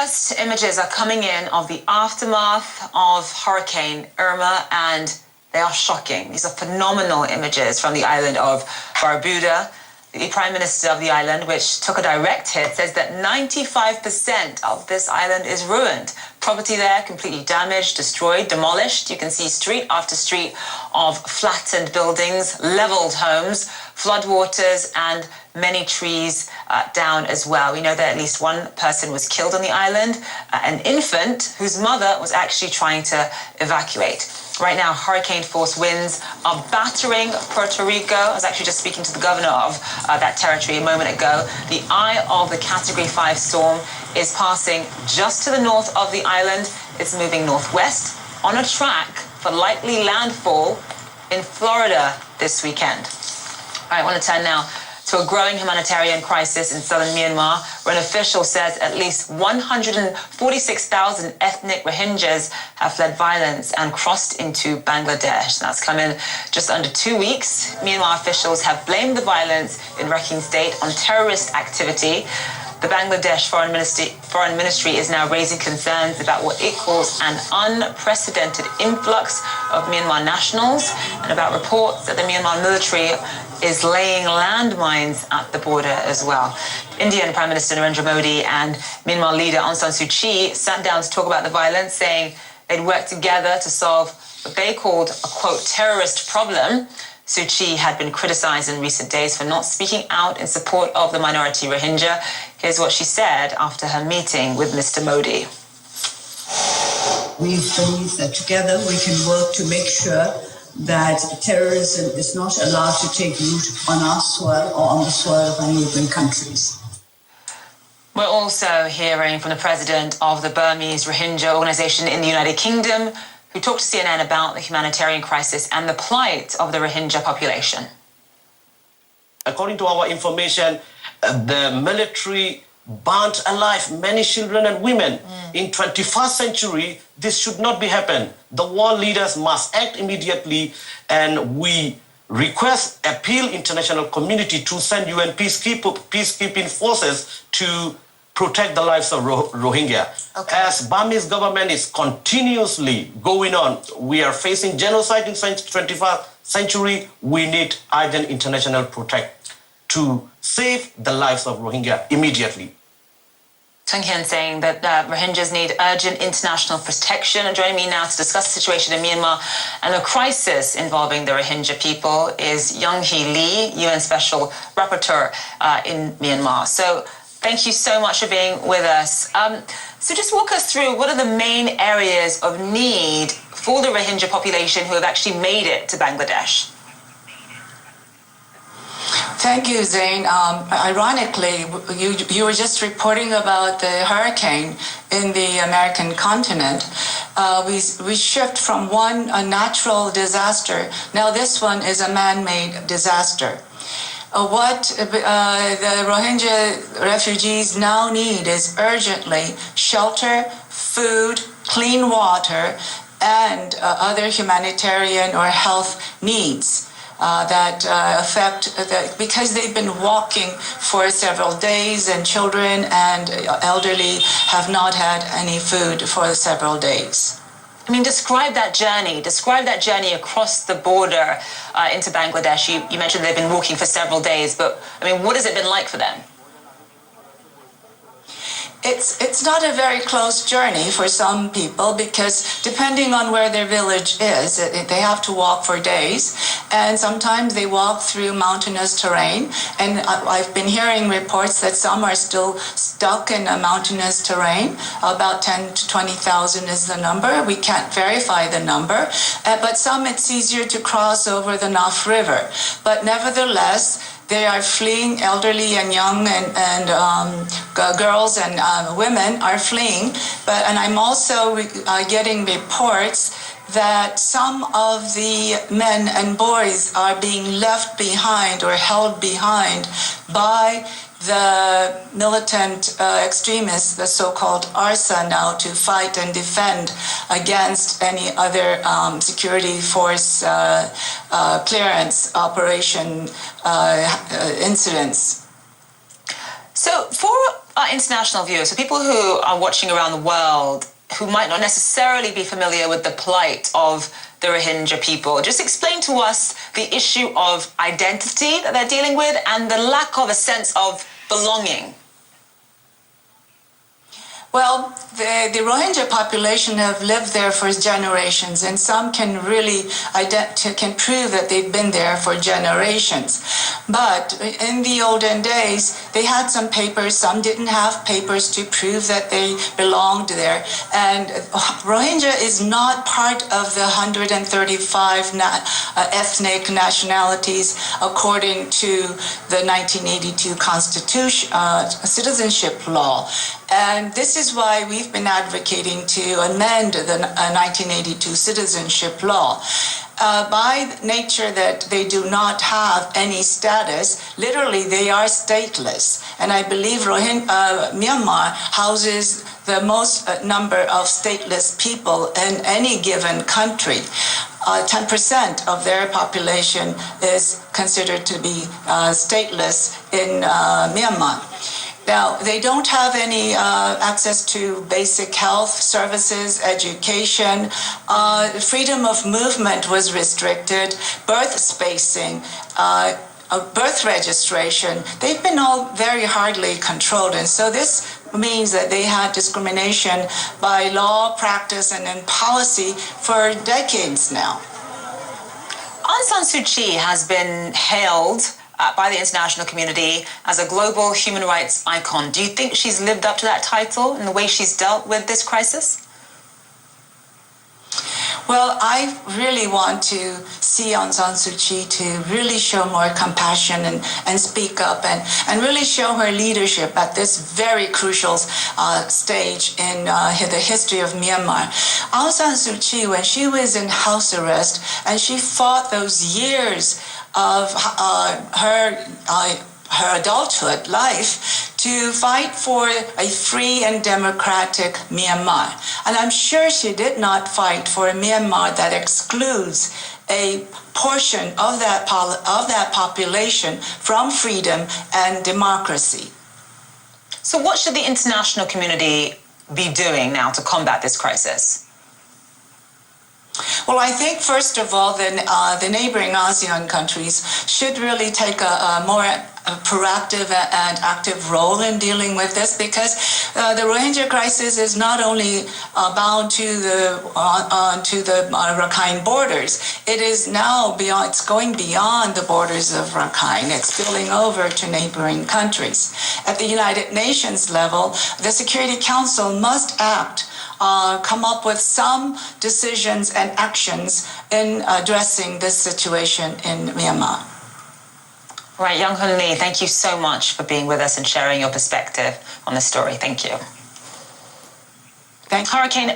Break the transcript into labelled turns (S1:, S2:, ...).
S1: first images are coming in of the aftermath of Hurricane Irma, and they are shocking. These are phenomenal images from the island of Barbuda. The Prime Minister of the island, which took a direct hit, says that 95% of this island is ruined. Property there completely damaged, destroyed, demolished. You can see street after street of flattened buildings, leveled homes, floodwaters, and many trees down as well. We know that at least one person was killed on the island, an infant whose mother was actually trying to evacuate. Right now, hurricane-force winds are battering Puerto Rico. I was actually just speaking to the governor of that territory a moment ago. The eye of the Category 5 storm is passing just to the north of the island. It's moving northwest on a track for likely landfall in Florida this weekend. All right, I want to turn now to a growing humanitarian crisis in southern Myanmar, where an official says at least 146,000 ethnic Rohingyas have fled violence and crossed into Bangladesh. That's come in just under 2 weeks. Myanmar officials have blamed the violence in Rakhine State on terrorist activity. The Bangladesh Foreign Ministry is now raising concerns about what it calls an unprecedented influx of Myanmar nationals, and about reports that the Myanmar military is laying landmines at the border as well. Indian Prime Minister Narendra Modi and Myanmar leader Aung San Suu Kyi sat down to talk about the violence, saying they'd work together to solve what they called a, quote, terrorist problem. Suu Kyi had been criticized in recent days for not speaking out in support of the minority Rohingya. Here's what she said after her meeting with Mr. Modi.
S2: We believe that together we can work to make sure that terrorism is not allowed to take root on our soil or on the soil of our neighboring countries.
S1: We're also hearing from the president of the Burmese Rohingya organization in the United Kingdom, who talked to CNN about the humanitarian crisis and the plight of the Rohingya population.
S3: According to our information, the military burnt alive many children and women. In 21st century, this should not be happen. The world leaders must act immediately, and we request, appeal international community to send UN peacekeeping forces to protect the lives of Rohingya.
S1: Okay.
S3: As Burmese government is continuously going on, we are facing genocide in 21st century. We need urgent international protect to save the lives of Rohingya immediately.
S1: Tung Hien saying that Rohingyas need urgent international protection. And joining me now to discuss the situation in Myanmar and the crisis involving the Rohingya people is Young Hee Lee, UN Special Rapporteur in Myanmar. So thank you so much for being with us. So just walk us through, what are the main areas of need for the Rohingya population who have actually made it to Bangladesh?
S4: Thank you, Zain. Ironically, you were just reporting about the hurricane in the American continent. We shift from a natural disaster. Now this one is a man-made disaster. What the Rohingya refugees now need is urgently shelter, food, clean water, and other humanitarian or health needs that affect, because they've been walking for several days, and children and elderly have not had any food for several days.
S1: I mean, describe that journey across the border into Bangladesh. You mentioned they've been walking for several days, but I mean, what has it been like for them?
S4: It's not a very close journey for some people, because depending on where their village is, they have to walk for days, and sometimes they walk through mountainous terrain. And I've been hearing reports that some are still stuck in a mountainous terrain. About 10 to 20,000 is the number. We can't verify the number, but some it's easier to cross over the Naf River. But nevertheless, they are fleeing. Elderly and young and girls and women are fleeing. And I'm also getting reports that some of the men and boys are being left behind or held behind by the militant extremists, the so-called ARSA now, to fight and defend against any other security force clearance operation incidents.
S1: So for our international viewers, so people who are watching around the world who might not necessarily be familiar with the plight of the Rohingya people, just explain to us the issue of identity that they're dealing with and the lack of a sense of belonging.
S4: Well, the Rohingya population have lived there for generations, and some can really can prove that they've been there for generations. But in the olden days, they had some papers. Some didn't have papers to prove that they belonged there. And Rohingya is not part of the 135 ethnic nationalities according to the 1982 Constitution, citizenship law. And this is why we've been advocating to amend the 1982 citizenship law. By nature that they do not have any status, literally they are stateless. And I believe Myanmar houses the most number of stateless people in any given country. 10% of their population is considered to be stateless in Myanmar. Now, they don't have any access to basic health services, education. Freedom of movement was restricted, birth spacing, birth registration. They've been all very hardly controlled. And so this means that they had discrimination by law, practice, and in policy for decades now.
S1: Aung San Suu Kyi has been hailed by the international community as a global human rights icon. Do you think she's lived up to that title in the way she's dealt with this crisis?
S4: Well, I really want to see Aung San Suu Kyi to really show more compassion and speak up and really show her leadership at this very crucial stage in the history of Myanmar. Aung San Suu Kyi, when she was in house arrest and she fought those years of her adulthood life to fight for a free and democratic Myanmar. And I'm sure she did not fight for a Myanmar that excludes a portion of that population from freedom and democracy.
S1: So what should the international community be doing now to combat this crisis?
S4: Well, I think, first of all, the neighboring ASEAN countries should really take a more proactive and active role in dealing with this, because the Rohingya crisis is not only bound to the Rakhine borders. It is now beyond. It's going beyond the borders of Rakhine. It's spilling over to neighboring countries. At the United Nations level, the Security Council must act. Come up with some decisions and actions in addressing this situation in Myanmar.
S1: Right, Young Hun Lee, thank you so much for being with us and sharing your perspective on this story. Thank you.
S4: Thank you.
S1: Hurricane